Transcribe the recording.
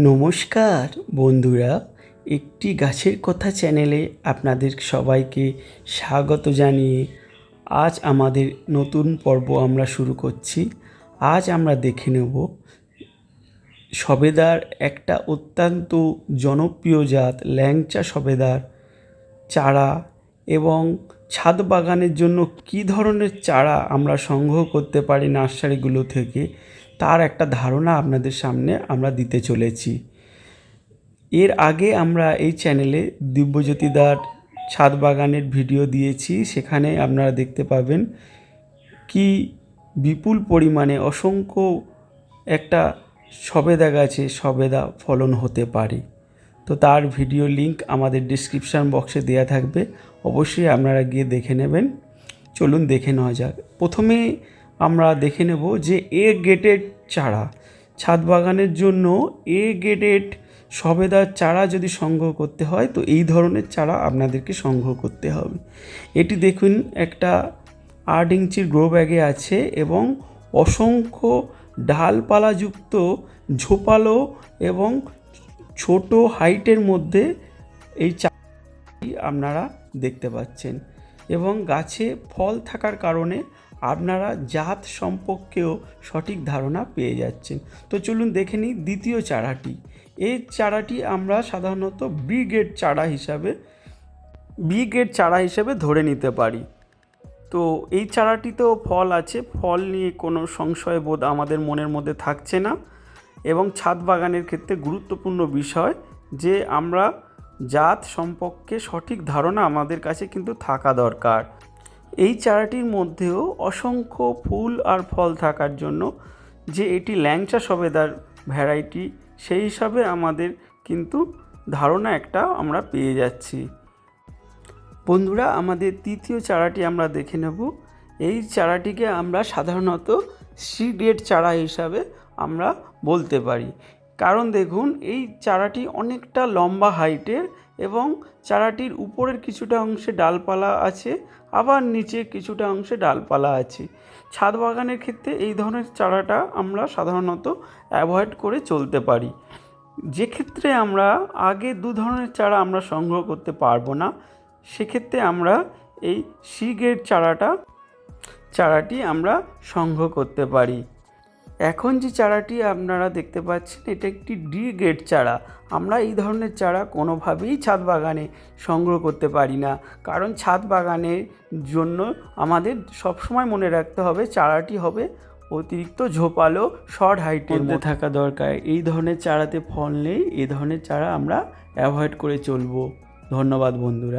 নমস্কার বন্ধুরা, একটি গাছের কথা চ্যানেলে আপনাদের সবাইকে স্বাগত জানিয়ে আজ আমাদের নতুন পর্ব আমরা শুরু করছি। আজ আমরা দেখে নেব সবেদার একটা অত্যন্ত জনপ্রিয় জাত ল্যাংচা সবেদার চারা এবং ছাদ বাগানের জন্য কী ধরনের চারা আমরা সংগ্রহ করতে পারি নার্সারিগুলো থেকে, তার একটা ধারণা আপনাদের সামনে আমরা দিতে চলেছি। এর আগে আমরা এই চ্যানেলে দিব্যজ্যোতিদার ছাদ বাগানের ভিডিও দিয়েছি, সেখানে আপনারা দেখতে পাবেন কি বিপুল পরিমাণে অসংখ্য একটা সবেদা গাছে সবেদা ফলন হতে পারে। তো তার ভিডিও লিংক আমাদের ডিসক্রিপশান বক্সে দেওয়া থাকবে, অবশ্যই আপনারা গিয়ে দেখে নেবেন। চলুন দেখে নেওয়া যাক। প্রথমে আমরা দেখে নেব যে এ গ্রেডেড চারা, ছাদ বাগানের জন্য এ গ্রেডেড সবেদার চারা যদি সংগ্রহ করতে হয় তো এই ধরনের চারা আপনাদেরকে সংগ্রহ করতে হবে। এটি দেখুন একটা 8 ইঞ্চির গ্রো ব্যাগে আছে এবং অসংখ্য ডালপালাযুক্ত ঝোপালো এবং ছোট হাইটের মধ্যে এই চারাটি আপনারা দেখতে পাচ্ছেন এবং গাছে ফল থাকার কারণে আপনারা জাত সম্পর্কেও সঠিক ধারণা পেয়ে যাচ্ছেন। তো চলুন দেখে নিই দ্বিতীয় চারাটি। এই চারাটি আমরা সাধারণত বি গ্রেড চারা হিসেবে ধরে নিতে পারি। তো এই চারাটিতেও ফল আছে, ফল নিয়ে কোনো সংশয় বোধ আমাদের মনের মধ্যে থাকছে না এবং ছাদ বাগানের ক্ষেত্রে গুরুত্বপূর্ণ বিষয় যে আমরা জাত সম্পর্কে সঠিক ধারণা আমাদের কাছে কিন্তু থাকা দরকার। এই চারাটির মধ্যেও অসংখ্য ফুল আর ফল থাকার জন্য যে এটি ল্যাংচা সবেদার ভ্যারাইটি, সেই হিসাবে আমাদের কিন্তু ধারণা একটা আমরা পেয়ে যাচ্ছি। বন্ধুরা, আমাদের তৃতীয় চারাটি আমরা দেখে নেব। এই চারাটিকে আমরা সাধারণত সি গ্রেড চারা হিসাবে আমরা বলতে পারি, কারণ দেখুন এই চারাটি অনেকটা লম্বা হাইটের এবং চারাটির উপরের কিছুটা অংশে ডালপালা আছে, আবার নিচে কিছুটা অংশে ডালপালা আছে। ছাদ বাগানের ক্ষেত্রে এই ধরনের চারাটা আমরা সাধারণত অ্যাভয়েড করে চলতে পারি। যে ক্ষেত্রে আমরা আগে দু ধরনের চারা আমরা সংগ্রহ করতে পারবো না, সেক্ষেত্রে আমরা এই সি গ্রেড চারাটি আমরা সংগ্রহ করতে পারি। এখন যে চারাটি আপনারা দেখতে পাচ্ছেন এটা একটি ডি গ্রেড চারা। আমরা এই ধরনের চারা কোনোভাবেই ছাদ বাগানে সংগ্রহ করতে পারি না, কারণ ছাদ বাগানের জন্য আমাদের সবসময় মনে রাখতে হবে চারাটি হবে অতিরিক্ত ঝোপালো শর্ট হাইটের মধ্যে থাকা দরকার। এই ধরনের চারাতে ফল নেই, এই ধরনের চারা আমরা অ্যাভয়েড করে চলবো। ধন্যবাদ বন্ধুরা।